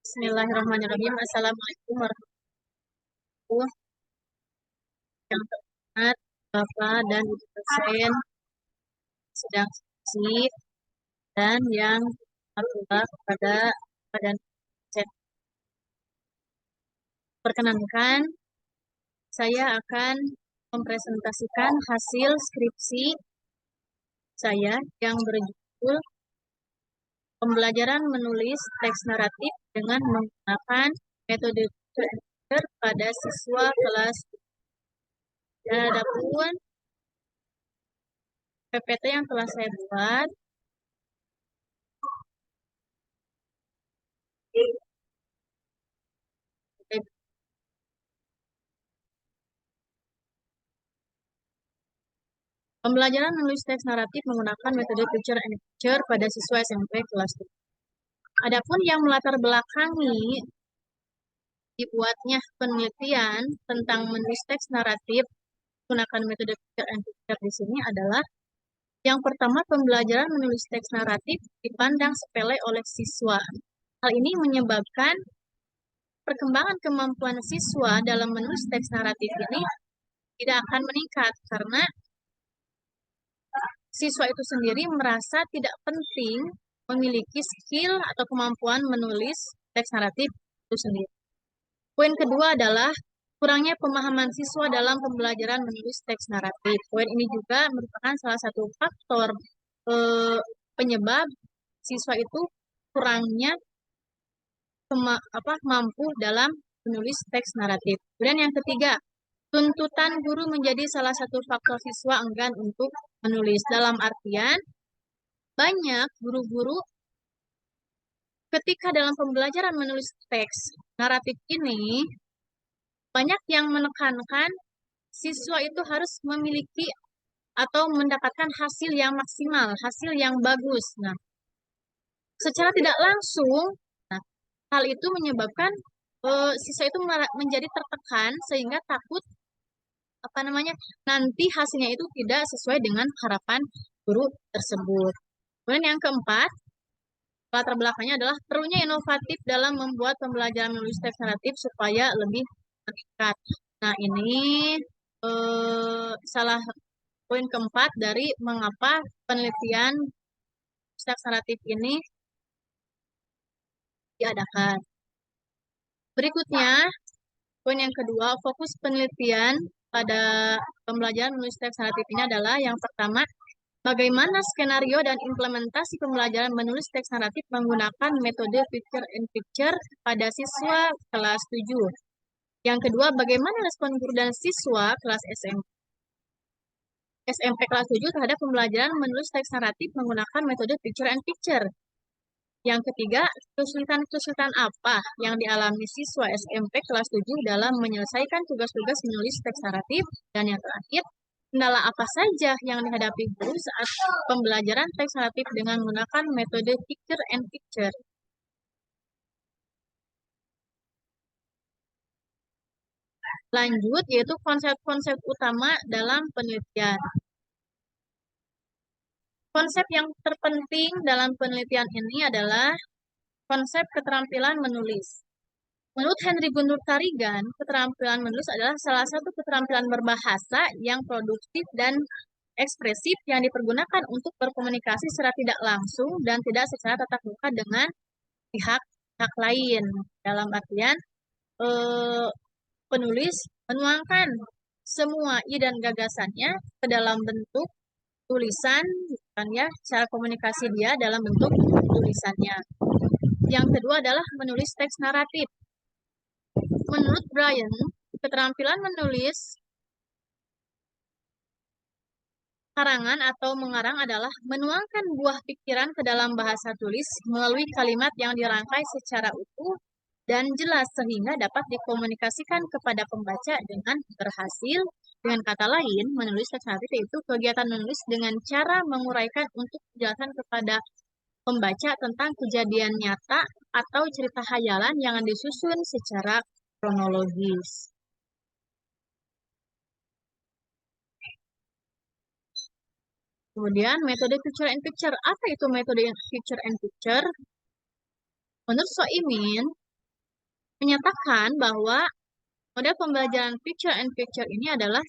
Bismillahirrahmanirrahim. Assalamualaikum warahmatullahi wabarakatuh. Yang terhormat Bapak dan Ibu dosen sedang skripsi dan yang terhormat kepada badan dosen. Perkenankan, saya akan mempresentasikan hasil skripsi saya yang berjudul Pembelajaran menulis teks naratif dengan menggunakan metode Teacher pada siswa kelas. Dan adapun PPT yang telah saya buat, pembelajaran menulis teks naratif menggunakan metode Teacher and Teacher pada siswa SMP kelas 7. Adapun yang melatar belakangi dibuatnya penelitian tentang menulis teks naratif menggunakan metode Teacher and Teacher di sini adalah yang pertama, pembelajaran menulis teks naratif dipandang sepele oleh siswa. Hal ini menyebabkan perkembangan kemampuan siswa dalam menulis teks naratif ini tidak akan meningkat karena siswa itu sendiri merasa tidak penting memiliki skill atau kemampuan menulis teks naratif itu sendiri. Poin kedua adalah kurangnya pemahaman siswa dalam pembelajaran menulis teks naratif. Poin ini juga merupakan salah satu faktor penyebab siswa itu kurangnya mampu dalam menulis teks naratif. Kemudian yang ketiga, tuntutan guru menjadi salah satu faktor siswa enggan untuk menulis. Dalam artian, banyak guru-guru ketika dalam pembelajaran menulis teks naratif ini, banyak yang menekankan siswa itu harus memiliki atau mendapatkan hasil yang maksimal, hasil yang bagus. Nah, secara tidak langsung, hal itu menyebabkan siswa itu menjadi tertekan sehingga takut nanti hasilnya itu tidak sesuai dengan harapan guru tersebut. Kemudian yang keempat, latar belakangnya adalah perlunya inovatif dalam membuat pembelajaran menulis teks naratif supaya lebih meningkat. Nah, ini salah poin keempat dari mengapa penelitian teks naratif ini diadakan. Berikutnya, poin yang kedua, fokus penelitian pada pembelajaran menulis teks naratif ini adalah yang pertama, bagaimana skenario dan implementasi pembelajaran menulis teks naratif menggunakan metode Teacher and Teacher pada siswa kelas 7. Yang kedua, bagaimana respon guru dan siswa kelas SMP kelas 7 terhadap pembelajaran menulis teks naratif menggunakan metode Teacher and Teacher. Yang ketiga, kesulitan-kesulitan apa yang dialami siswa SMP kelas 7 dalam menyelesaikan tugas-tugas menulis teks naratif. Dan yang terakhir, kendala apa saja yang dihadapi guru saat pembelajaran teks naratif dengan menggunakan metode Teacher and Teacher. Lanjut, yaitu konsep-konsep utama dalam penelitian. Konsep yang terpenting dalam penelitian ini adalah konsep keterampilan menulis. Menurut Henry Guntur Tarigan, keterampilan menulis adalah salah satu keterampilan berbahasa yang produktif dan ekspresif yang dipergunakan untuk berkomunikasi secara tidak langsung dan tidak secara tatap muka dengan pihak lain. Dalam artian, penulis menuangkan semua ide dan gagasannya ke dalam bentuk tulisan, kan ya, cara komunikasi dia dalam bentuk tulisannya. Yang kedua adalah menulis teks naratif. Menurut Brian, keterampilan menulis karangan atau mengarang adalah menuangkan buah pikiran ke dalam bahasa tulis melalui kalimat yang dirangkai secara utuh dan jelas sehingga dapat dikomunikasikan kepada pembaca dengan berhasil. Dengan kata lain, menulis teks naratif itu kegiatan menulis dengan cara menguraikan untuk menjelaskan kepada pembaca tentang kejadian nyata atau cerita hayalan yang disusun secara kronologis. Kemudian metode picture and picture. Apa itu metode picture and picture? Menurut Soimin, menyatakan bahwa model pembelajaran picture and picture ini adalah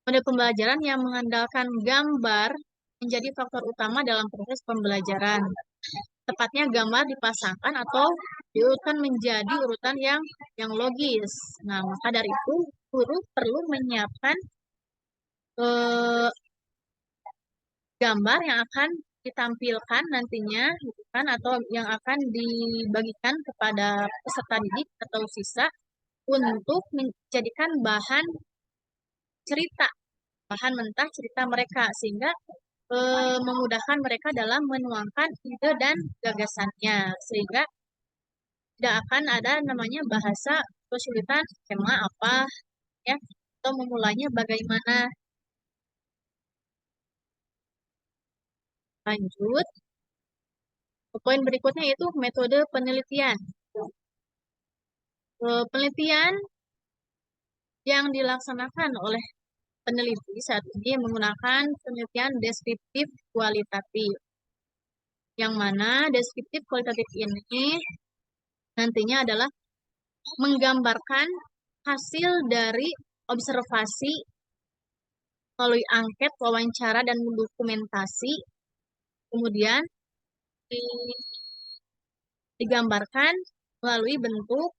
model pembelajaran yang mengandalkan gambar menjadi faktor utama dalam proses pembelajaran. Tepatnya gambar dipasangkan atau diurutkan menjadi urutan yang logis. Nah, maka dari itu guru perlu menyiapkan eh, gambar yang akan ditampilkan nantinya, gitu kan, atau yang akan dibagikan kepada peserta didik atau siswa untuk menjadikan bahan cerita, bahan mentah cerita mereka, sehingga memudahkan mereka dalam menuangkan ide dan gagasannya, sehingga tidak akan ada namanya bahasa kesulitan tema apa ya, atau memulainya bagaimana. Lanjut, poin berikutnya yaitu metode penelitian. Penelitian yang dilaksanakan oleh peneliti saat ini menggunakan penelitian deskriptif kualitatif. Yang mana deskriptif kualitatif ini nantinya adalah menggambarkan hasil dari observasi melalui angket, wawancara, dan dokumentasi. Kemudian digambarkan melalui bentuk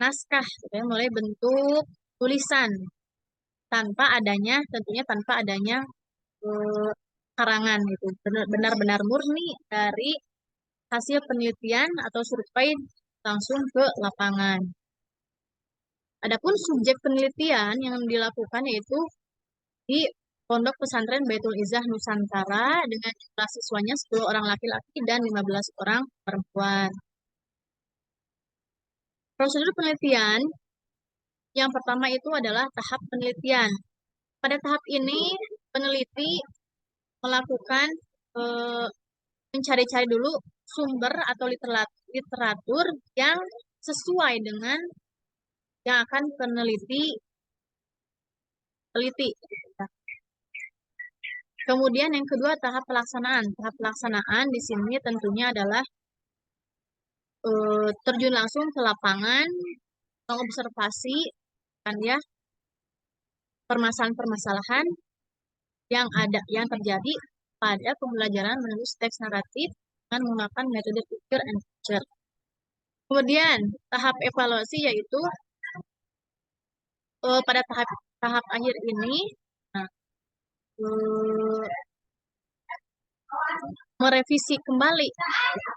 naskah, gitu ya, melalui bentuk tulisan, tentunya tanpa adanya karangan gitu. Benar-benar murni dari hasil penelitian atau survei langsung ke lapangan. Adapun subjek penelitian yang dilakukan yaitu di Pondok Pesantren Baitul Izzah Nusantara dengan jumlah siswanya 10 orang laki-laki dan 15 orang perempuan. Prosedur penelitian yang pertama itu adalah tahap penelitian. Pada tahap ini peneliti melakukan mencari-cari dulu sumber atau literatur yang sesuai dengan yang akan peneliti teliti. Kemudian yang kedua tahap pelaksanaan. Tahap pelaksanaan di sini tentunya adalah terjun langsung ke lapangan, mengobservasi kan ya permasalahan-permasalahan yang terjadi pada pembelajaran menulis teks naratif dengan menggunakan metode picture and picture. Kemudian tahap evaluasi yaitu pada tahap akhir ini nah, merevisi kembali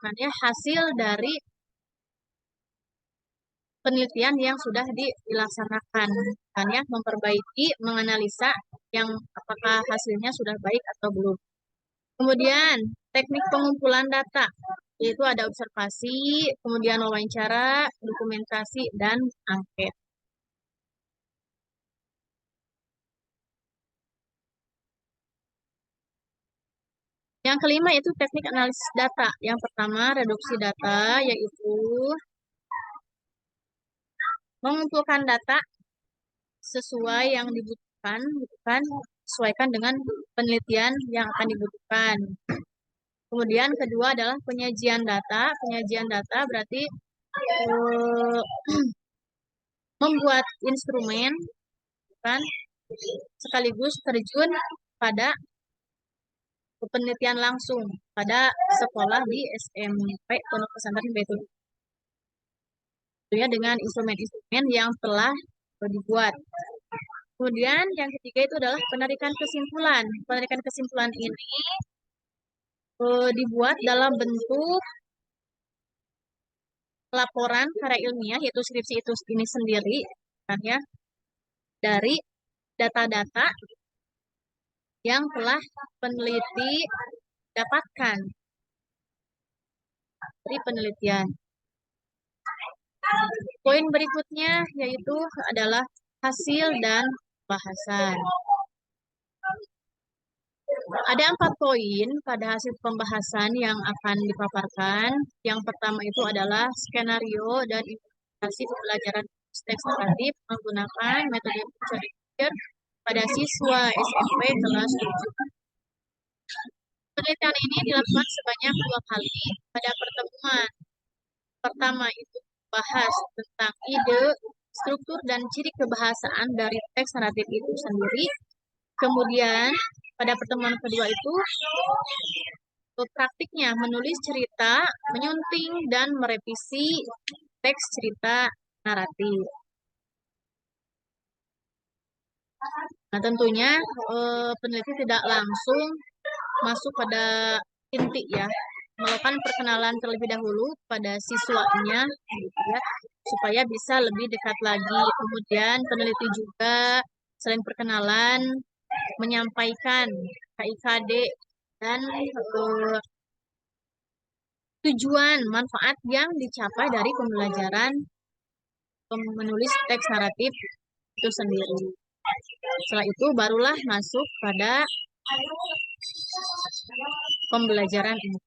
kan ya hasil dari penelitian yang sudah dilaksanakan kan ya, memperbaiki, menganalisa yang apakah hasilnya sudah baik atau belum. Kemudian teknik pengumpulan data yaitu ada observasi, kemudian wawancara, dokumentasi, dan angket. Yang kelima yaitu teknik analisis data. Yang pertama reduksi data yaitu mengumpulkan data sesuai yang dibutuhkan, sesuaikan dengan penelitian yang akan dibutuhkan. Kemudian kedua adalah penyajian data. Penyajian data berarti membuat instrumen, kan, sekaligus terjun pada penelitian langsung pada sekolah di SMP Pondok Pesantren Baitul Izzah dengan instrumen-instrumen yang telah dibuat. Kemudian yang ketiga itu adalah penarikan kesimpulan. Penarikan kesimpulan ini dibuat dalam bentuk laporan karya ilmiah yaitu skripsi itu ini sendiri kan ya, dari data-data yang telah peneliti dapatkan dari penelitian. Poin berikutnya yaitu adalah hasil dan bahasan. Ada 4 poin pada hasil pembahasan yang akan dipaparkan. Yang pertama itu adalah skenario dan implementasi pembelajaran teks naratif menggunakan metode picture pada siswa SMP kelas 7. Penelitian ini dilakukan sebanyak 2 kali. Pada pertemuan pertama itu bahas tentang ide, struktur, dan ciri kebahasaan dari teks naratif itu sendiri. Kemudian pada pertemuan kedua itu praktiknya menulis cerita, menyunting, dan merevisi teks cerita naratif. Nah, tentunya peneliti tidak langsung masuk pada inti ya, melakukan perkenalan terlebih dahulu pada siswanya, gitu ya, supaya bisa lebih dekat lagi. Kemudian peneliti juga selain perkenalan menyampaikan KIKD dan tujuan manfaat yang dicapai dari pembelajaran menulis teks naratif itu sendiri. Setelah itu barulah masuk pada pembelajaran ini.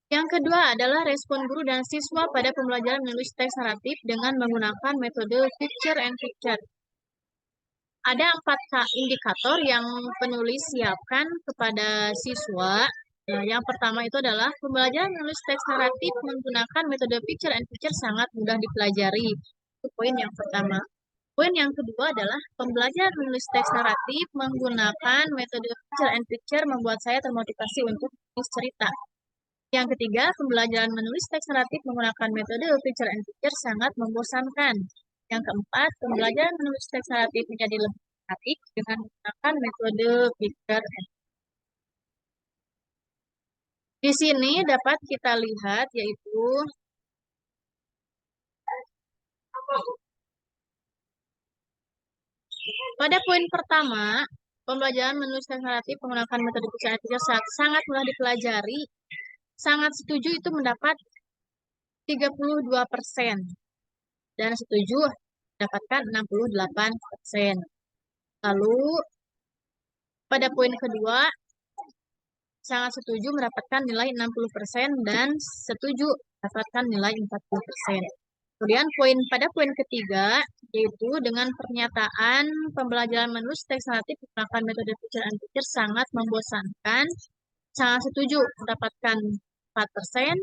Yang kedua adalah respon guru dan siswa pada pembelajaran menulis teks naratif dengan menggunakan metode picture and picture. Ada 4 indikator yang penulis siapkan kepada siswa. Nah, yang pertama itu adalah pembelajaran menulis teks naratif menggunakan metode picture and picture sangat mudah dipelajari. Itu poin yang pertama. Poin yang kedua adalah pembelajaran menulis teks naratif menggunakan metode picture and picture membuat saya termotivasi untuk menulis cerita. Yang ketiga, pembelajaran menulis teks naratif menggunakan metode picture and picture sangat membosankan. Yang keempat, pembelajaran menulis teks naratif menjadi lebih menarik dengan menggunakan metode picture and picture. Di sini dapat kita lihat yaitu pada poin pertama, pembelajaran menulis teks naratif menggunakan metode picture and picture sangat mudah dipelajari. Sangat setuju itu mendapat 32% dan setuju mendapatkan 68%. Lalu pada poin kedua sangat setuju mendapatkan nilai 60% dan setuju mendapatkan nilai 40%. Kemudian pada poin ketiga yaitu dengan pernyataan pembelajaran menulis teks naratif menggunakan metode picture and picture sangat membosankan. Sangat setuju mendapatkan 4%,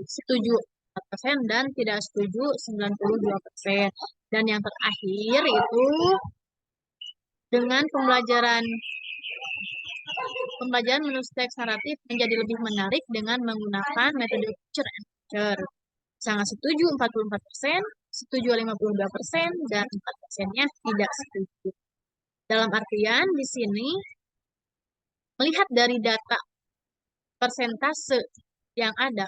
setuju 4%, dan tidak setuju 92%. Dan yang terakhir itu dengan pembelajaran menulis teks naratif menjadi lebih menarik dengan menggunakan metode picture and picture. Sangat setuju 44%, setuju 52%, dan 4%-nya tidak setuju. Dalam artian di sini melihat dari data persentase yang ada,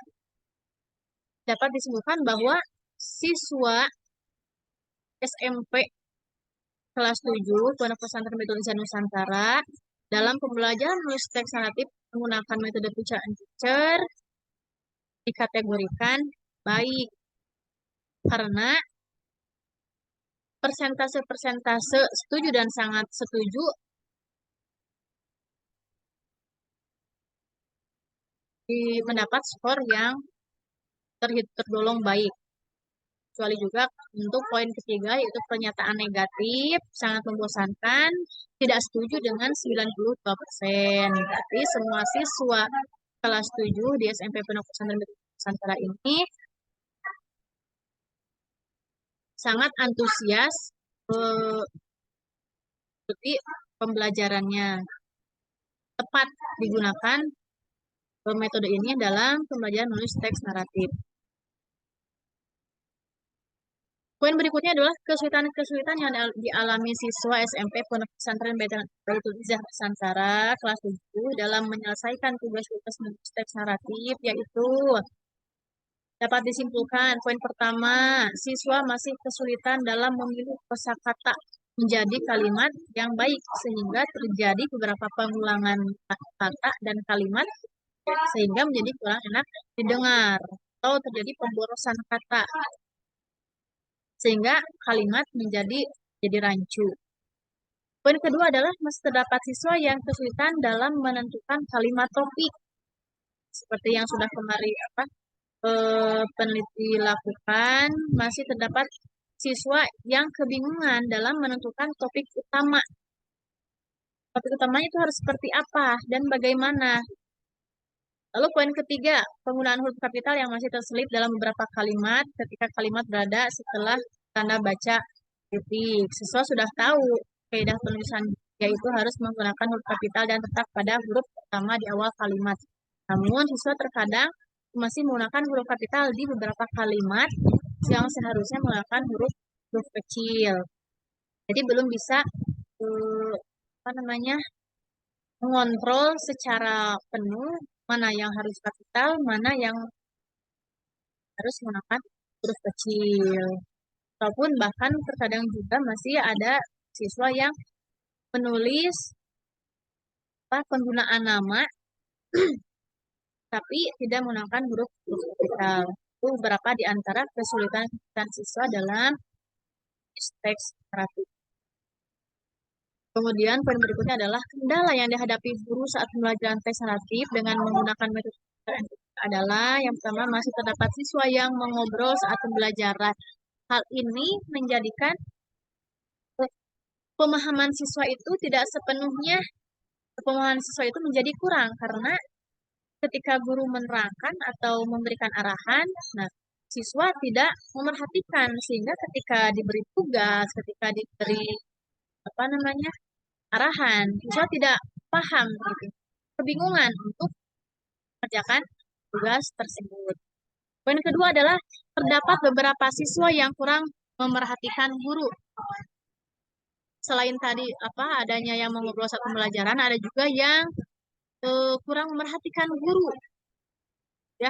dapat disebutkan bahwa siswa SMP kelas 7 Pondok Pesantren Baitul Izan Nusantara dalam pembelajaran menulis teks naratif menggunakan metode picture and picture dikategorikan baik karena persentase setuju dan sangat setuju mendapat skor yang tergolong baik. Kecuali juga untuk poin ketiga yaitu pernyataan negatif sangat membosankan, tidak setuju dengan 92%. Tapi semua siswa kelas 7 di SMP Pondok Pesantren Nusantara ini sangat antusias mengikuti pembelajarannya. Tepat digunakan metode ini dalam pembelajaran menulis teks naratif. Poin berikutnya adalah kesulitan-kesulitan yang dialami siswa SMP Pondok Pesantren Baitul Izan Nusantara kelas 7 dalam menyelesaikan tugas-tugas menulis teks naratif, yaitu dapat disimpulkan poin pertama, siswa masih kesulitan dalam memilih kosakata menjadi kalimat yang baik sehingga terjadi beberapa pengulangan kata dan kalimat sehingga menjadi kurang enak didengar atau terjadi pemborosan kata sehingga kalimat jadi rancu. Poin kedua adalah masih terdapat siswa yang kesulitan dalam menentukan kalimat topik. Seperti yang sudah kemarin peneliti lakukan, masih terdapat siswa yang kebingungan dalam menentukan topik utama. Topik utamanya itu harus seperti apa dan bagaimana. Lalu poin ketiga, penggunaan huruf kapital yang masih terselip dalam beberapa kalimat ketika kalimat berada setelah tanda baca titik. Siswa sudah tahu kaidah penulisan yaitu harus menggunakan huruf kapital dan tetap pada huruf pertama di awal kalimat. Namun siswa terkadang masih menggunakan huruf kapital di beberapa kalimat yang seharusnya menggunakan huruf kecil. Jadi belum bisa apa namanya mengontrol secara penuh mana yang harus kapital, mana yang harus menggunakan huruf kecil. Ataupun bahkan terkadang juga masih ada siswa yang menulis penggunaan nama tapi tidak menggunakan huruf kapital. Itu beberapa di antara kesulitan siswa dalam teks naratif. Kemudian poin berikutnya adalah kendala yang dihadapi guru saat pembelajaran teks naratif dengan menggunakan metode adalah yang pertama masih terdapat siswa yang mengobrol saat pembelajaran. Hal ini menjadikan pemahaman siswa itu tidak sepenuhnya pemahaman siswa itu menjadi kurang karena ketika guru menerangkan atau memberikan arahan, nah siswa tidak memerhatikan sehingga ketika diberi tugas, ketika diberi apa namanya arahan, siswa tidak paham, gitu. Kebingungan untuk mengerjakan tugas tersebut. Poin kedua adalah terdapat beberapa siswa yang kurang memerhatikan guru. Selain tadi adanya yang mengobrol saat pembelajaran, ada juga yang kurang memerhatikan guru. Ya,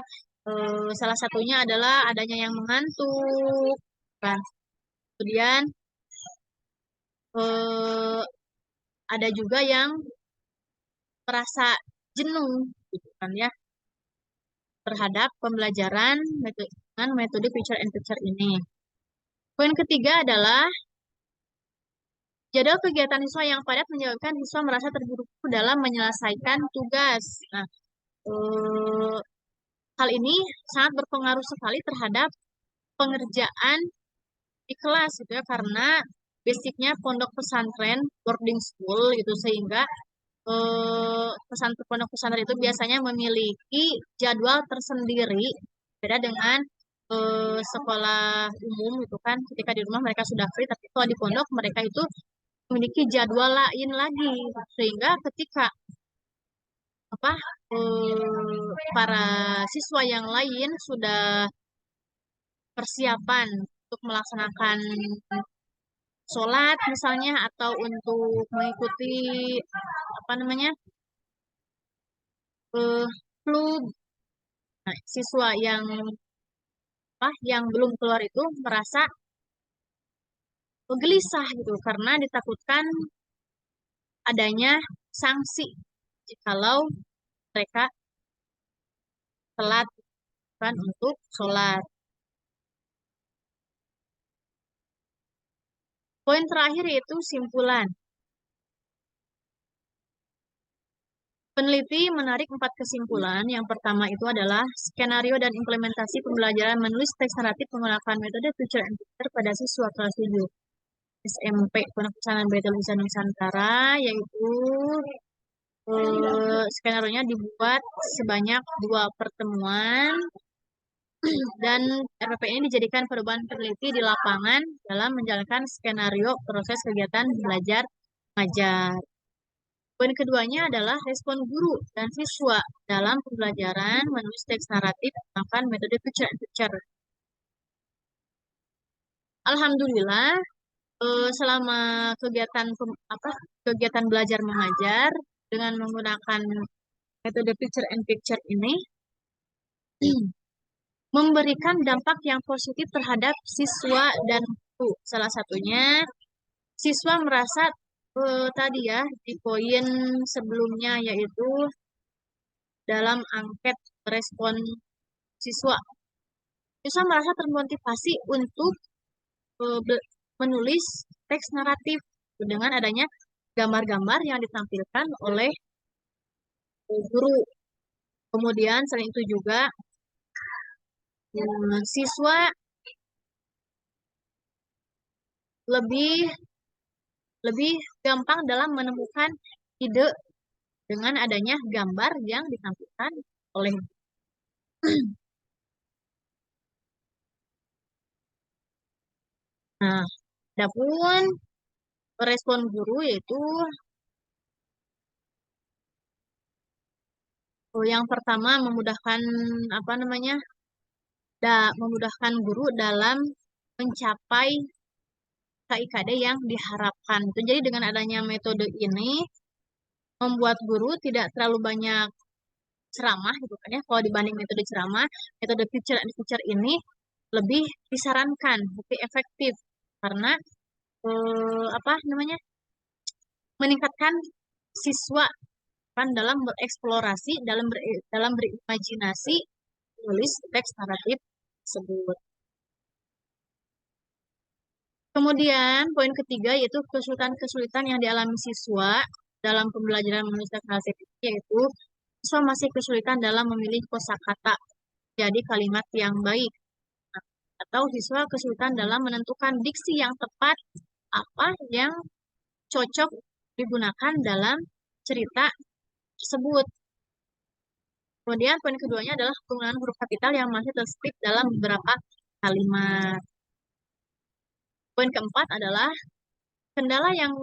salah satunya adalah adanya yang mengantuk, kan. Kemudian ada juga yang merasa jenuh, gitu kan ya, terhadap pembelajaran dengan metode picture and picture ini. Poin ketiga adalah jadwal kegiatan siswa yang padat menyebabkan siswa merasa terburu-buru dalam menyelesaikan tugas. Nah, hal ini sangat berpengaruh sekali terhadap pengerjaan di kelas gitu ya, karena basicnya pondok pesantren boarding school itu sehingga pondok pesantren itu biasanya memiliki jadwal tersendiri beda dengan sekolah umum itu kan ketika di rumah mereka sudah free tapi kalau di pondok mereka itu memiliki jadwal lain lagi sehingga ketika para siswa yang lain sudah persiapan untuk melaksanakan sholat misalnya atau untuk mengikuti klub. Nah, siswa yang belum keluar itu merasa gelisah gitu karena ditakutkan adanya sanksi jikalau mereka telat kan untuk sholat. Poin terakhir yaitu simpulan. Peneliti menarik 4 kesimpulan. Yang pertama itu adalah skenario dan implementasi pembelajaran menulis teks naratif menggunakan metode picture and picture pada siswa kelas 7 SMP Pondok Pesantren Baitul Izan Nusantara, yaitu skenario-nya dibuat sebanyak 2 pertemuan dan RPP ini dijadikan perubahan peneliti di lapangan dalam menjalankan skenario proses kegiatan belajar mengajar. Poin keduanya adalah respon guru dan siswa dalam pembelajaran menulis teks naratif menggunakan metode picture and picture. Alhamdulillah, selama kegiatan belajar mengajar dengan menggunakan metode picture and picture ini memberikan dampak yang positif terhadap siswa dan guru. Salah satunya siswa merasa tadi ya di poin sebelumnya yaitu dalam angket respon siswa merasa termotivasi untuk menulis teks naratif dengan adanya gambar-gambar yang ditampilkan oleh guru. Kemudian selain itu juga siswa lebih gampang dalam menemukan ide dengan adanya gambar yang ditampilkan oleh. Nah, adapun respon guru yaitu yang pertama memudahkan apa namanya? Memudahkan guru dalam mencapai KIKD yang diharapkan. Itu jadi dengan adanya metode ini membuat guru tidak terlalu banyak ceramah gitu kan ya. Kalau dibanding metode ceramah, metode picture and picture ini lebih disarankan, lebih efektif karena apa namanya? Meningkatkan siswa kan dalam bereksplorasi, dalam berimajinasi menulis teks naratif tersebut. Kemudian poin ketiga yaitu kesulitan-kesulitan yang dialami siswa dalam pembelajaran menulis teks naratif yaitu siswa masih kesulitan dalam memilih kosakata jadi kalimat yang baik atau siswa kesulitan dalam menentukan diksi yang tepat apa yang cocok digunakan dalam cerita tersebut. Kemudian poin keduanya adalah penggunaan huruf kapital yang masih terselip dalam beberapa kalimat. Poin keempat adalah kendala yang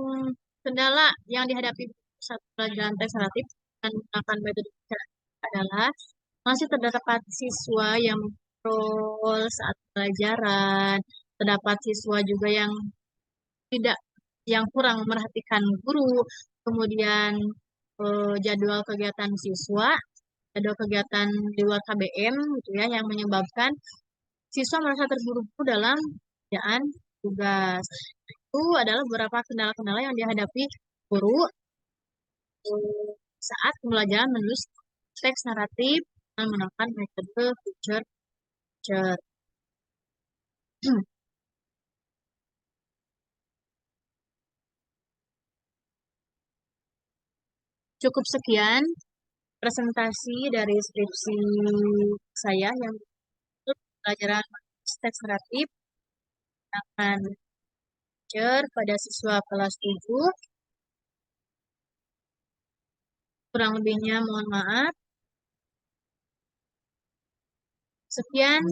kendala yang dihadapi saat pelajaran tes relatif dan menggunakan metode adalah masih terdapat siswa yang memperol saat pelajaran, terdapat siswa juga yang tidak yang kurang memerhatikan guru, kemudian jadwal kegiatan siswa, jadwal kegiatan di luar KBM gitu ya yang menyebabkan siswa merasa terburu-buru dalam kerjaan tugas. Itu adalah beberapa kendala-kendala yang dihadapi guru saat pembelajaran menulis teks naratif dan menggunakan metode picture. Cukup sekian presentasi dari skripsi saya yang untuk pelajaran teks naratif akan picture pada siswa kelas 7. Kurang lebihnya mohon maaf. Sekian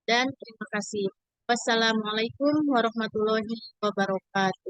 dan terima kasih. Wassalamualaikum warahmatullahi wabarakatuh.